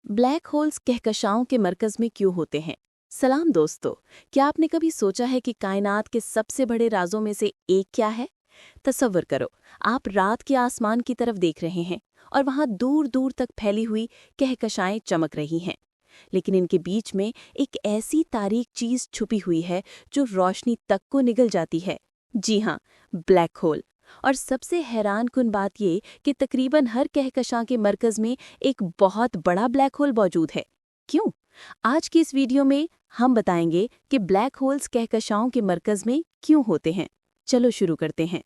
Black holes कहकशाओं के मरकज में क्यों होते हैं? सलाम दोस्तों, क्या आपने कभी सोचा है कि कायनात के सबसे बड़े राजों में से एक क्या है? तसव्वुर करो, आप रात के आसमान की तरफ देख रहे हैं और वहां दूर दूर तक फैली हुई कहकशाएं चमक रही हैं। लेकिन इनके बीच में एक ऐसी तारीक चीज छुपी हुई है जो रोशनी तक को निगल जाती है। जी हाँ, ब्लैक होल। और सबसे हैरानकुन बात ये कि तकरीबन हर कहकशां के मरकज में एक बहुत बड़ा ब्लैक होल मौजूद है। क्यों? आज की इस वीडियो में हम बताएंगे कि ब्लैक होल्स कहकशाओं के मरकज में क्यों होते हैं। चलो शुरू करते हैं।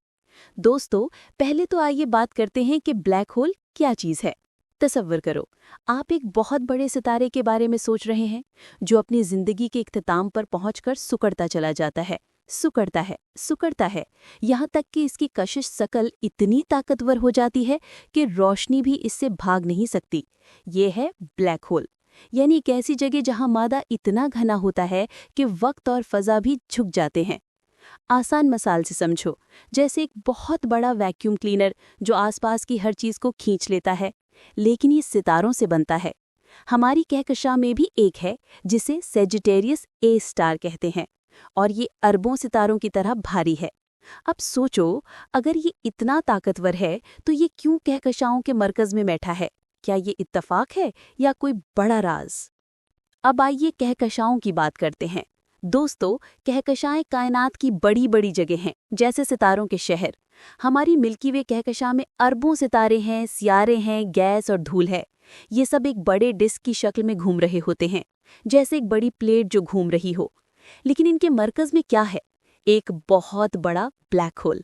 दोस्तों, पहले तो आइए बात करते हैं कि ब्लैक होल क्या चीज़ है। तसव्वुर करो, आप एक बहुत बड़े सितारे के बारे में सोच रहे हैं जो अपनी जिंदगी के इख्तिताम पर पहुंचकर सुकड़ता चला जाता है, सुकड़ता है, यहाँ तक कि इसकी कशिश शकल इतनी ताकतवर हो जाती है कि रोशनी भी इससे भाग नहीं सकती। ये है ब्लैक होल, यानी एक ऐसी जगह जहाँ मादा इतना घना होता है कि वक्त और फजा भी झुक जाते हैं। आसान मिसाल से समझो, जैसे एक बहुत बड़ा वैक्यूम क्लीनर जो आसपास की हर चीज को खींच लेता है, लेकिन ये सितारों से बनता है। हमारी कहकशां में भी एक है जिसे सेजिटेरियस ए स्टार कहते हैं, और ये अरबों सितारों की तरह भारी है। अब सोचो, अगर ये इतना ताकतवर है तो ये क्यों कहकशाओं के मरकज में बैठा है? क्या ये इत्तफाक है या कोई बड़ा राज? अब आइए कहकशाओं की बात करते हैं। दोस्तों, कहकशाएं कायनात की बड़ी बड़ी जगह हैं, जैसे सितारों के शहर। हमारी मिल्की वे कहकशां में अरबों सितारे हैं, सियारे हैं, गैस और धूल है। ये सब एक बड़े डिस्क की शक्ल में घूम रहे होते हैं, जैसे एक बड़ी प्लेट जो घूम रही हो। लेकिन इनके मरकज में क्या है? एक बहुत बड़ा ब्लैक होल।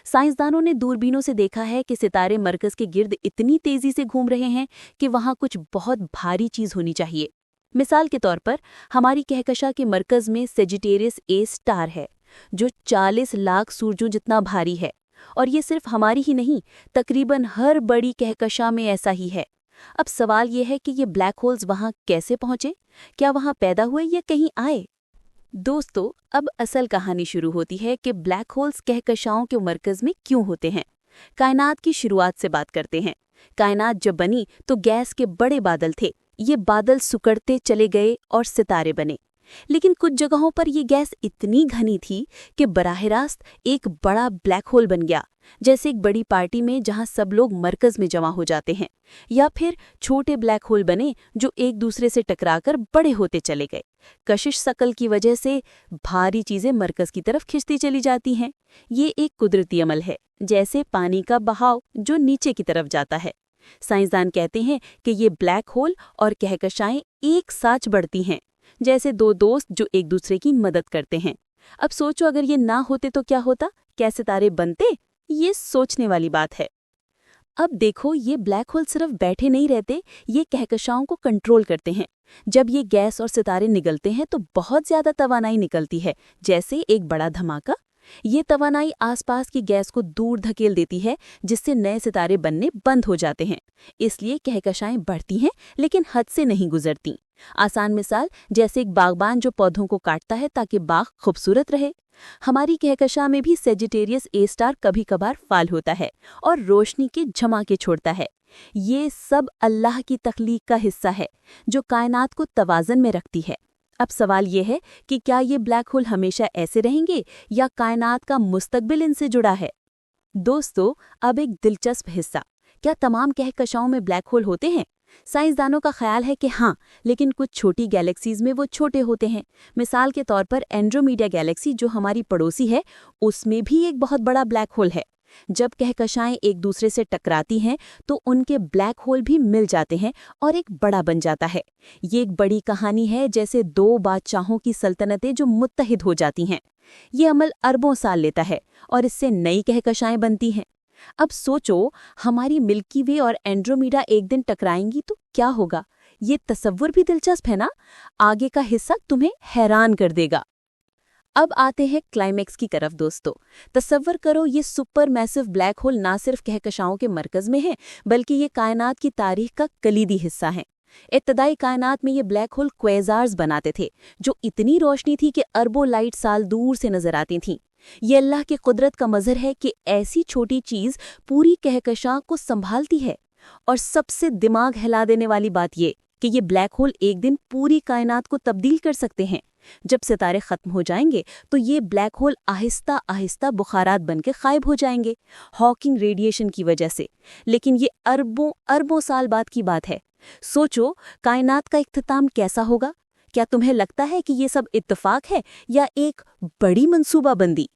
साइंसदानों ने दूरबीनों से देखा है कि सितारे मरकज के गिर्द इतनी तेजी से घूम रहे हैं कि वहां कुछ बहुत भारी चीज होनी चाहिए। मिसाल के तौर पर हमारी कहकशां के मरकज में सेजिटेरियस ए स्टार है, जो 40 लाख सूरजों जितना भारी है। और ये सिर्फ हमारी ही नहीं, तकरीबन हर बड़ी कहकशां में ऐसा ही है। अब सवाल ये है कि ये ब्लैक होल्स वहां कैसे पहुंचे? क्या वहां पैदा हुए या कहीं आए? दोस्तों, अब असल कहानी शुरू होती है कि ब्लैक होल्स कहकशाओं के मरकज में क्यों होते हैं। कायनात की शुरुआत से बात करते हैं। कायनात जब बनी तो गैस के बड़े बादल थे। ये बादल सुकड़ते चले गए और सितारे बने। लेकिन कुछ जगहों पर ये गैस इतनी घनी थी कि बराह रास्त एक बड़ा ब्लैक होल बन गया, जैसे एक बड़ी पार्टी में जहां सब लोग मरकज में जमा हो जाते हैं। या फिर छोटे ब्लैक होल बने जो एक दूसरे से टकराकर बड़े होते चले गए। कशिश शकल की वजह से भारी चीजें मरकज की तरफ खिंचती चली जाती हैं। ये एक कुदरती अमल है, जैसे पानी का बहाव जो नीचे की तरफ जाता है। साइंसदान कहते हैं कि ये ब्लैक होल और कहकशाएं एक साथ बढ़ती हैं, जैसे दो दोस्त जो एक दूसरे की मदद करते हैं। अब सोचो, अगर ये ना होते तो क्या होता? क्या सितारे बनते? ये सोचने वाली बात है। अब देखो, ये ब्लैक होल सिर्फ बैठे नहीं रहते, ये कहकशाओं को कंट्रोल करते हैं। जब ये गैस और सितारे निगलते हैं तो बहुत ज्यादा तवानाई निकलती है, जैसे एक बड़ा धमाका। ये तवानाई आसपास की गैस को दूर धकेल देती है, जिससे नए सितारे बनने बंद हो जाते हैं। इसलिए कहकशाएं बढ़ती हैं, लेकिन हद से नहीं गुजरती। आसान मिसाल, जैसे एक बागबान जो पौधों को काटता है ताकि बाग खूबसूरत रहे। हमारी कहकशां में भी सेजिटेरियस ए स्टार कभी कभार फाल होता है और रोशनी के झमाके छोड़ता है। ये सब अल्लाह की तख्लीक का हिस्सा है जो कायनात को तवाज़न में रखती है। अब सवाल ये है कि क्या ये ब्लैक होल हमेशा ऐसे रहेंगे या कायनात का मुस्तकबिल इनसे जुड़ा है? दोस्तों, अब एक दिलचस्प हिस्सा, क्या तमाम कहकशाओं में ब्लैक होल होते हैं? साइंसदानों का ख्याल है कि हाँ, लेकिन कुछ छोटी गैलेक्सीज में वो छोटे होते हैं। मिसाल के तौर पर एंड्रोमीडा गैलेक्सी जो हमारी पड़ोसी है, उसमें भी एक बहुत बड़ा ब्लैक होल है। जब कहकशाएं एक दूसरे से टकराती हैं तो उनके ब्लैक होल भी मिल जाते हैं और एक बड़ा बन जाता है। ये एक बड़ी कहानी है, जैसे दो बादशाहों की सल्तनतें जो मुत्तहिद हो जाती हैं। ये अमल अरबों साल लेता है और इससे नई कहकशाएं बनती हैं। अब सोचो, हमारी मिल्की वे और एंड्रोमीडा एक दिन टकराएंगी तो क्या होगा? ये तसव्वुर भी दिलचस्प है ना? आगे का हिस्सा तुम्हें हैरान कर देगा। अब आते हैं क्लाइमेक्स की तरफ। दोस्तों, तसव्वुर करो, ये सुपर मैसिव ब्लैक होल ना सिर्फ कहकशाओं के मरकज में है, बल्कि ये कायनात की तारीख का कलीदी हिस्सा है। इब्तदाई कायनात में ये ब्लैक होल क्वेज़ार्स बनाते थे, जो इतनी रोशनी थी कि अरबों लाइट साल दूर से नजर आती थीं। ये अल्लाह की कुदरत का मज़हर है कि ऐसी छोटी चीज़ पूरी कहकशां को संभालती है। और सबसे दिमाग हिला देने वाली बात ये کہ یہ بلیک ہول ایک دن پوری کائنات کو تبدیل کر سکتے ہیں۔ جب ستارے ختم ہو جائیں گے تو یہ بلیک ہول آہستہ آہستہ بخارات بن کے غائب ہو جائیں گے، ہاکنگ ریڈیشن کی وجہ سے۔ لیکن یہ اربوں اربوں سال بعد کی بات ہے۔ سوچو کائنات کا اختتام کیسا ہوگا؟ کیا تمہیں لگتا ہے کہ یہ سب اتفاق ہے یا ایک بڑی منصوبہ بندی؟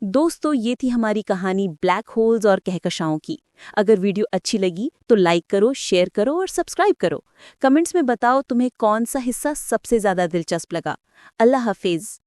دوستو، یہ تھی ہماری کہانی بلیک ہولز اور کہکشاؤں کی۔ اگر ویڈیو اچھی لگی تو لائک کرو، شیئر کرو اور سبسکرائب کرو۔ کمنٹس میں بتاؤ تمہیں کون سا حصہ سب سے زیادہ دلچسپ لگا۔ اللہ حافظ۔